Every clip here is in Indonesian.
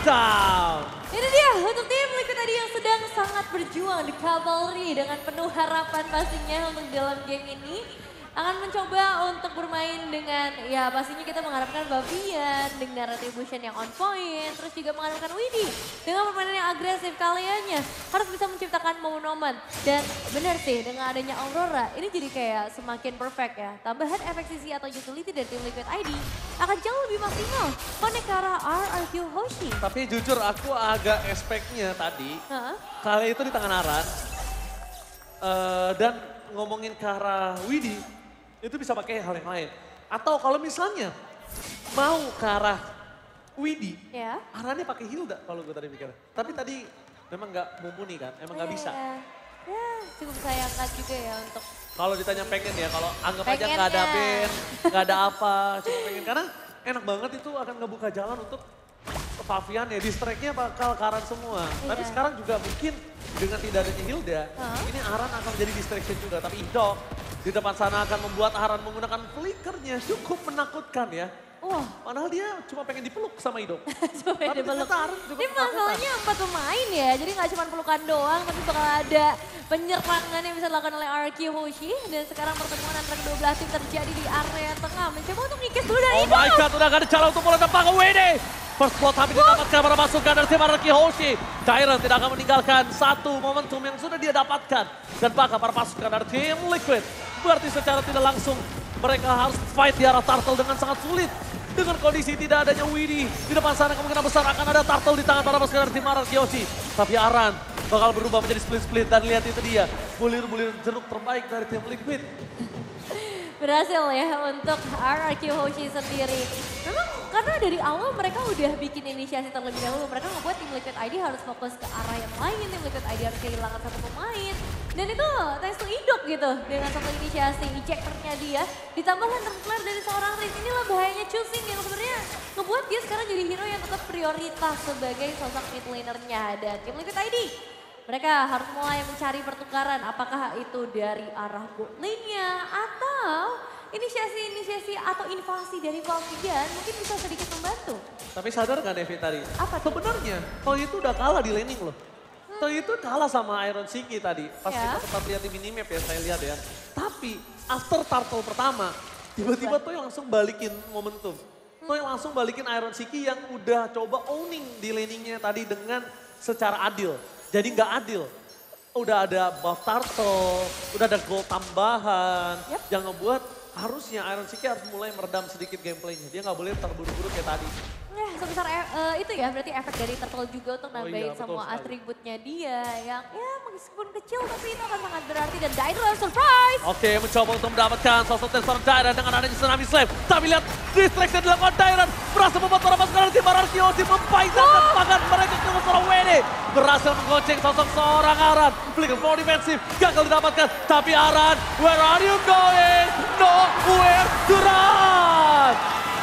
down. Ini dia untuk tim Liquid tadi yang sedang sangat berjuang di Cavalry dengan penuh harapan pastinya untuk dalam game ini. Akan mencoba untuk bermain dengan, ya pastinya kita mengharapkan Bavian dengan retribution yang on point. Terus juga mengharapkan Widdy dengan permainan yang agresif. Kaliannya harus bisa menciptakan momen-momen. Dan benar sih dengan adanya Aurora ini jadi kayak semakin perfect ya. Tambahan efek sisi atau utility dari tim Liquid ID akan jauh lebih maksimal. Connect ke arah RRQ Hoshi. Tapi jujur aku agak expect-nya tadi, kali itu di tangan Aran. Dan ngomongin ke arah Widdy, itu bisa pakai hal yang lain. Atau kalau misalnya mau ke arah Widdy, Arannya pakai Hilda kalau gue tadi pikir. Tapi tadi memang nggak mumpuni kan, emang nggak bisa. Ya cukup sayangkan juga ya untuk. Kalau ditanya pengen ya, kalau anggap aja nggak ada band, nggak ada apa, cuma pengen. Karena enak banget itu akan ngebuka jalan untuk Bavian ya, distract-nya bakal ke Aran semua. Tapi sekarang juga mungkin dengan tidak adanya Hilda, ini Aran akan menjadi distraction juga. Tapi Indok di depan sana akan membuat Aran menggunakan flickernya cukup menakutkan ya. Padahal dia cuma pengen dipeluk sama Idok. Cuma pengen dipeluk. Ini masalahnya 4 pemain ya, jadi nggak cuma pelukan doang, tapi bakal ada penyerangan yang bisa dilakukan oleh RRQ Hoshi. Dan sekarang pertemuan antara kedua belah tim terjadi di area tengah. Mencoba untuk ngikis dulu dari Idok. Oh my god, udah gak ada cara untuk mulai depan ke WD. First blood tapi didapatkan para pasukan dari tim RRQ Hoshi. Dairon tidak akan meninggalkan satu momentum yang sudah dia dapatkan. Dan bahkan para pasukan dari tim Liquid. Berarti secara tidak langsung mereka harus fight di arah Turtle dengan sangat sulit. Dengan kondisi tidak adanya Widdy. Di depan sana kemungkinan besar akan ada Turtle di tangan para pasukan dari tim RRQ Hoshi. Tapi Aran bakal berubah menjadi split-split dan lihat itu dia. Bulir-bulir jeruk terbaik dari tim Liquid. Berhasil ya untuk RRQ Hoshi sendiri. Memang karena dari awal mereka udah bikin inisiasi terlebih dahulu. Mereka ngebuat tim Liquid ID harus fokus ke arah yang lain. Tim Liquid ID harus kehilangan satu pemain. Dan itu thanks to Idok gitu. Dengan satu inisiasi ejectornya dia. Ditambah Lantern Flare dari seorang Riz. Inilah bahayanya choosing yang sebenarnya ngebuat dia sekarang jadi hero yang tetap prioritas sebagai sosok mid lanernya. Dan tim Liquid ID mereka harus mulai mencari pertukaran, apakah itu dari arah bot lane-nya atau inisiasi-inisiasi atau invasi dari Valvian mungkin bisa sedikit membantu. Tapi sadar gak Devi tadi? Apa tuh? Sebenarnya kalau itu udah kalah di laning loh. Kalau itu kalah sama Iron Siki tadi. Pas kita sempat lihat di minimap ya, saya lihat ya. Tapi after Turtle pertama, tiba-tiba Toy langsung balikin momentum. Toy langsung balikin Iron Siki yang udah coba owning di laningnya tadi dengan secara adil. Jadi nggak adil. Udah ada buff Turtle, udah ada gold tambahan. Yang ngebuat harusnya Iron Siki harus mulai meredam sedikit gameplaynya. Dia nggak boleh terburu-buru kayak tadi. Sebesar itu ya berarti efek dari Turtle juga untuk nambahin semua atributnya dia. Yang ya meskipun kecil tapi itu akan sangat berarti. Dan Dairon surprise. Oke, mencoba untuk mendapatkan sosok seorang Dairon dengan adanya Tsunami Slam. Tapi lihat distraction dilakukan Dairon. Berhasil membuat para pasukan dari tim RRQ Hoshi mempaitkan tangan mereka ke seorang WD. Berhasil menggonceng sosok seorang Aran. Flicker flow defensif, gagal didapatkan. Tapi Aran, where are you going? Nowhere to run!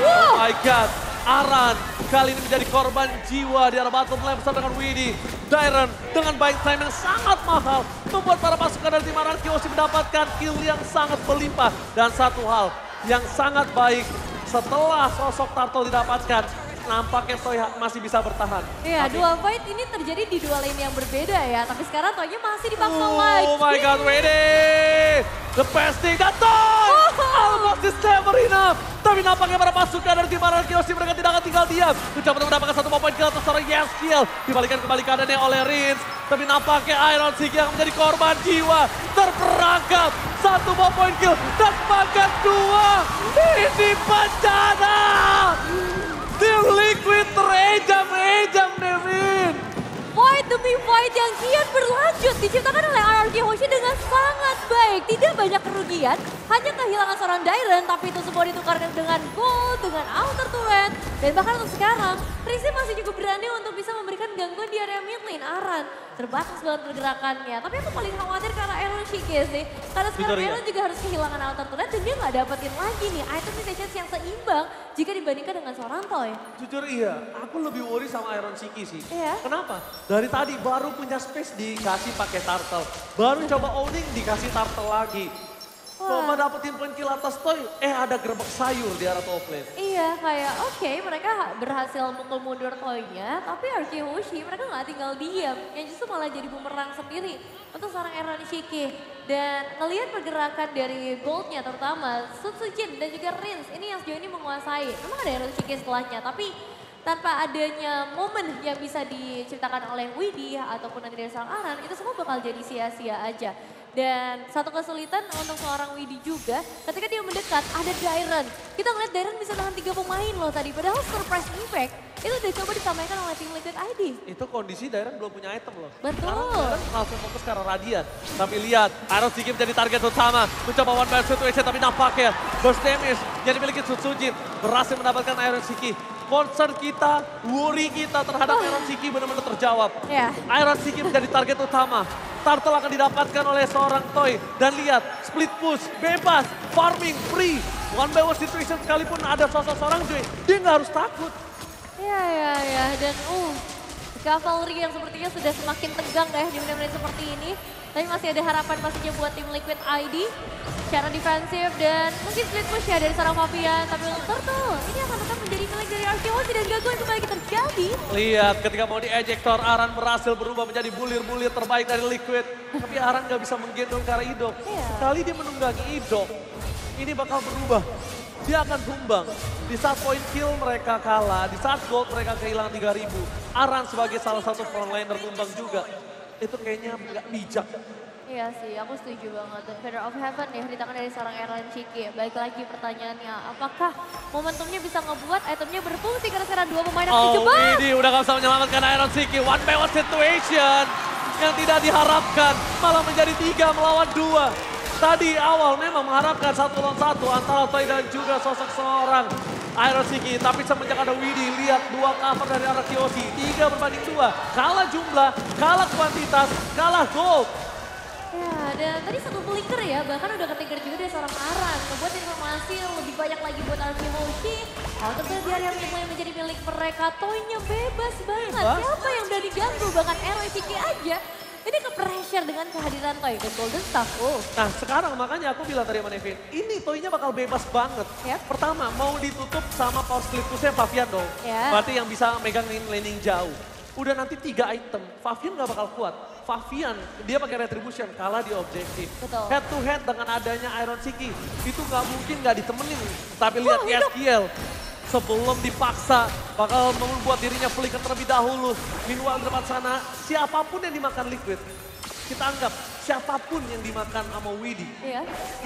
Oh my god, Aran kali ini menjadi korban jiwa di arah bottom lane bersama dengan Widdy. Dairon dengan buying time yang sangat mahal membuat para pasukan dari tim RRQ Hoshi mendapatkan kill yang sangat berlimpah. Dan satu hal yang sangat baik setelah sosok Turtle didapatkan, nampaknya Toy masih bisa bertahan. Iya, dua fight ini terjadi di dua lane yang berbeda ya. Tapi sekarang Toynya masih dipaksa lagi. Oh my god, Widdy! The pesting dan Toy! Almost is never enough. Tapi nampaknya para pasukan dari tim RRQ Hoshi mereka tidak akan tinggal diam. Mencoba untuk mendapatkan satu poin kill atau seorang yes kill. Dibalikan kembali kanannya oleh Rins. Tapi nampaknya Iron Siki yang menjadi korban jiwa. Terperangkap. Satu poin kill dan makan dua. Ini bencana. Tim Liquid terejam-ejam, Devin. Fight demi fight yang kian berlanjut diciptakan oleh RRQ Hoshi dengan sangat baik. Tidak banyak kerugian, hanya kehilangan seorang Dairon, tapi itu semua ditukarkan dengan gold, dengan outer turret. Dan bahkan untuk sekarang, Rizzy masih cukup berani untuk bisa memberikan gangguan di area mid lane. Aran terbatas banget pergerakannya, tapi aku paling khawatir karena Iron Siki sih. Karena sekarang Iron juga harus kehilangan outer turret dan dia nggak dapetin lagi nih item mutations yang seimbang jika dibandingkan dengan seorang Toy. Jujur iya, aku lebih worry sama Iron Siki sih. Iya. Kenapa? Dari tadi baru punya space dikasih pakai Turtle. Baru coba owning dikasih Turtle lagi. Coba dapetin poin kill atas Toy, ada gerbek sayur di arah top lane. Iya, kayak oke, mereka berhasil mukul mundur Toy-nya, tapi RQ Hoshi mereka nggak tinggal diam, yang justru malah jadi bumerang sendiri untuk seorang Aaron Shiki. Dan ngelihat pergerakan dari Gold-nya terutama Sun Sujin dan juga Rins, ini yang sejauh ini menguasai. Memang ada Aaron Shiki setelahnya, tapi tanpa adanya momen yang bisa diciptakan oleh Widhi ataupun nanti dari seorang Aran, itu semua bakal jadi sia-sia aja. Dan satu kesulitan untuk seorang Widhi juga, ketika dia mendekat ada Dairon. Kita ngeliat Dairon bisa nahan 3 pemain loh tadi, padahal surprise impact itu udah coba disampaikan oleh tim Liquid ID. Itu kondisi Dairon belum punya item loh. Betul. Sekarang Dairon langsung fokus ke arah Radiant. Tapi lihat, Iron Shiki menjadi target utama. Mencoba one man situation tapi nampaknya burst damage yang dimiliki Sutsujin berhasil mendapatkan Iron Shiki. Concern kita, worry kita terhadap Iron Shiki benar-benar terjawab. Ya. Iron Shiki menjadi target utama. Turtle akan didapatkan oleh seorang Toy. Dan lihat, split push, bebas, farming, free. One by one situation sekalipun ada sosok seorang Joy, dia nggak harus takut. Ya, dan Cavalry yang sepertinya sudah semakin tegang deh di menit-menit seperti ini. Tapi masih ada harapan pastinya buat tim Liquid ID secara defensif dan mungkin split push ya dari seorang Fabian. Tapi untuk Turtle, ini akan tetap menjadi milik dari RQOC dan gagal yang kembali terjadi. Lihat ketika mau di-ejector, Aran berhasil berubah menjadi bulir-bulir terbaik dari Liquid. Tapi Aran nggak bisa menggendong ke arah Idok. Sekali dia menunggangi Idok, ini bakal berubah. Dia akan tumbang. Di saat point kill mereka kalah, di saat gold mereka kehilangan 3.000. Aran sebagai salah satu frontliner tumbang juga. Itu kayaknya nggak bijak. Iya sih, aku setuju banget. Dan Feather of Heaven ya di tangan dari seorang Aaron Shiki. Balik lagi pertanyaannya, apakah momentumnya bisa ngebuat itemnya berfungsi karena sekarang 2 pemain akan dijebak? Widhi udah gak bisa menyelamatkan Aaron Shiki. One by one situation yang tidak diharapkan. Malah menjadi 3 melawan 2. Tadi awal memang mengharapkan 1 lawan 1 antara Toy dan juga sosok seorang Iron Shiki. Tapi semenjak ada Widhi, lihat 2 cover dari arah Kyoshi. 3 berbanding 2. Kalah jumlah, kalah kuantitas, kalah gold. Ya, dan tadi satu flicker ya, bahkan udah ketrigger juga dari seorang Aran. Ngebuat informasi yang lebih banyak lagi buat RQ Hoshi. Untuk di area yang menjadi milik mereka, Toy-nya bebas banget. Siapa yang udah diganggu, bahkan Aaron Shiki aja. Ini ke-pressure dengan kehadiran Toy dan Golden Staff. Nah sekarang makanya aku bilang tadi sama Nevin, ini Toy-nya bakal bebas banget. Yep. Pertama mau ditutup sama power split push-nya Fabian dong. Yeah. Berarti yang bisa megang laning jauh. Udah nanti 3 item, Fabian gak bakal kuat. Fabian, dia pakai retribution, kalah di objektif. Betul. Head to head dengan adanya Iron Shiki, itu gak mungkin gak ditemenin. Tapi lihat Yeskiel, sebelum dipaksa, bakal membuat dirinya flicker terlebih dahulu. Meanwhile di depan sana, siapapun yang dimakan Liquid, kita anggap siapapun yang dimakan sama Widhi,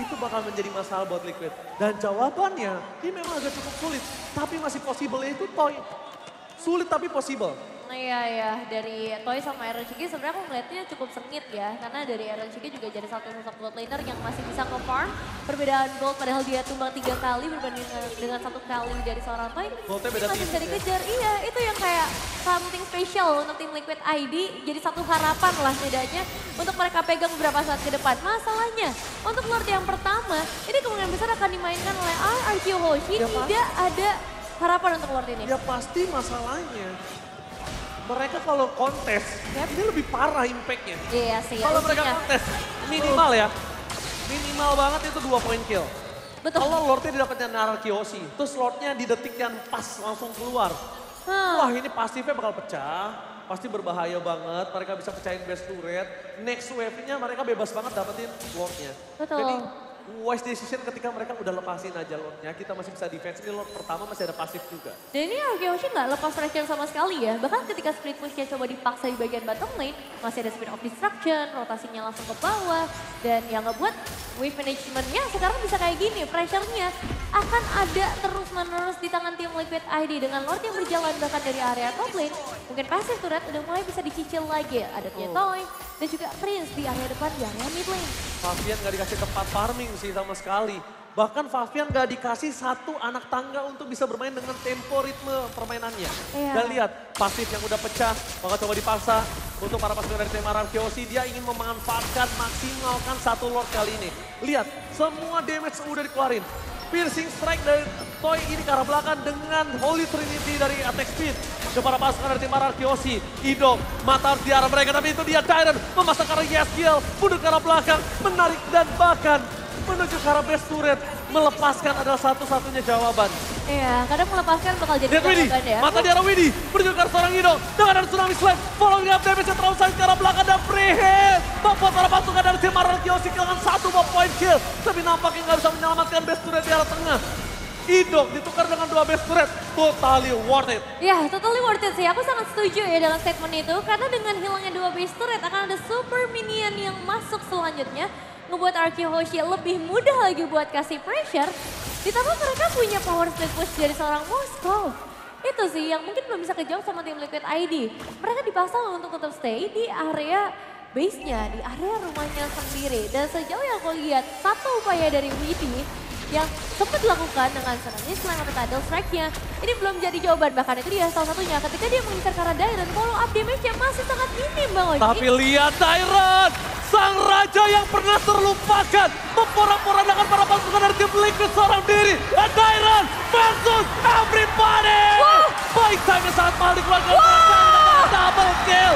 itu bakal menjadi masalah buat Liquid. Dan jawabannya, ini memang agak cukup sulit, tapi masih possible, itu Toy. Sulit tapi possible. Iya, dari Toy sama Aaron Shiki sebenarnya aku ngeliatnya cukup sengit ya. Karena dari Aaron Shiki juga jadi satu sosok gold laner yang masih bisa nge-farm. Perbedaan gold padahal dia tumbang 3 kali berbanding dengan 1 kali dari seorang Toy. Goldnya beda masih bisa tipis dikejar, iya itu yang kayak something special untuk tim Liquid ID. Jadi satu harapan lah setidaknya untuk mereka pegang beberapa saat ke depan. Masalahnya untuk Lord yang pertama, ini kemungkinan besar akan dimainkan oleh RQ Hoshi. Tidak ada harapan untuk Lord ini. Ya pasti masalahnya. Mereka kalau kontes, ini lebih parah impactnya. Iya sih. Kalau mereka kontes, minimal ya. Minimal banget itu 2 point kill. Betul. Kalau Lordnya didapatnya Nara Kyoshi, terus Lordnya di detik yang pas langsung keluar. Wah ini pasifnya bakal pecah, pasti berbahaya banget. Mereka bisa pecahin base turret. Next wave-nya mereka bebas banget dapetin Lordnya. Betul. Jadi wise decision ketika mereka udah lepasin aja Lordnya. Kita masih bisa defense, ini Lord pertama masih ada pasif juga. Dan ini Arkeoshi nggak lepas pressure sama sekali ya. Bahkan ketika split pushnya coba dipaksa di bagian bottom lane, masih ada speed of destruction, rotasinya langsung ke bawah. Dan yang ngebuat wave managementnya sekarang bisa kayak gini, pressure-nya akan ada terus-menerus di tangan tim Liquid ID. Dengan Lord yang berjalan bahkan dari area top lane, mungkin passive turret udah mulai bisa dicicil lagi. Ada Toy dan juga Prince di area depan, di area mid lane. Fabian gak dikasih tempat farming sih sama sekali. Bahkan Fabian gak dikasih satu anak tangga untuk bisa bermain dengan tempo ritme permainannya. Dan lihat, pasif yang udah pecah, bakal coba dipaksa untuk para pasukan dari tim Kyoshi. Dia ingin memanfaatkan, maksimalkan 1 Lord kali ini. Lihat, semua damage udah dikeluarin. Piercing strike dari Toy ini ke arah belakang dengan Holy Trinity dari attack speed. Ke para pasukan dari tim Kyoshi. Idok, mata di arah mereka, tapi itu dia Dairon memasang ke arah Yeskiel. Mundur ke arah belakang, menarik dan bahkan menuju ke arah base turret. Melepaskan adalah satu-satunya jawaban. Iya, kadang melepaskan bakal jadi Lihat Widdy, jawaban ya. mata di arah Widdy, menuju ke arah seorang Hidong. Dengan ada Tsunami Slam, following up damage yang terlalu sakit ke arah belakang dan free hit. Membuat para pasukan dari tim Mararkyoshi kehilangan 1 point kill. Tapi nampaknya nggak bisa menyelamatkan base turret di arah tengah. Hidong ditukar dengan 2 base turret, totally worth it. Ya, totally worth it sih. Aku sangat setuju ya dalam statement itu. Karena dengan hilangnya 2 base turret akan ada super minion yang masuk selanjutnya. Ngebuat RQ Hoshi lebih mudah lagi buat kasih pressure. Ditambah mereka punya power split push dari seorang Moskow. Itu sih yang mungkin belum bisa kejawab sama tim Liquid ID. Mereka dipaksa loh untuk tetap stay di area base-nya, di area rumahnya sendiri. Dan sejauh yang aku lihat, satu upaya dari Widdy yang sempat dilakukan dengan Tsunami Slam atau Tidal Strike-nya, ini belum jadi jawaban. Bahkan itu dia salah satunya ketika dia mengincar ke arah Dairon, follow up damage-nya masih sangat minim Bang Oji. Tapi lihat Dairon, sang raja yang pernah terlupakan, memporak-porandakan para pasukan dari tim Liquid seorang diri. And Dairon versus everybody. Baik time yang sangat mahal dikeluarkan. Double kill.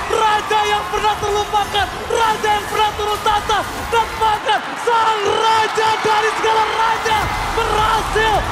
Raja yang pernah terlupakan, raja yang pernah turun tahta, dan bahkan sang raja dari segala raja berhasil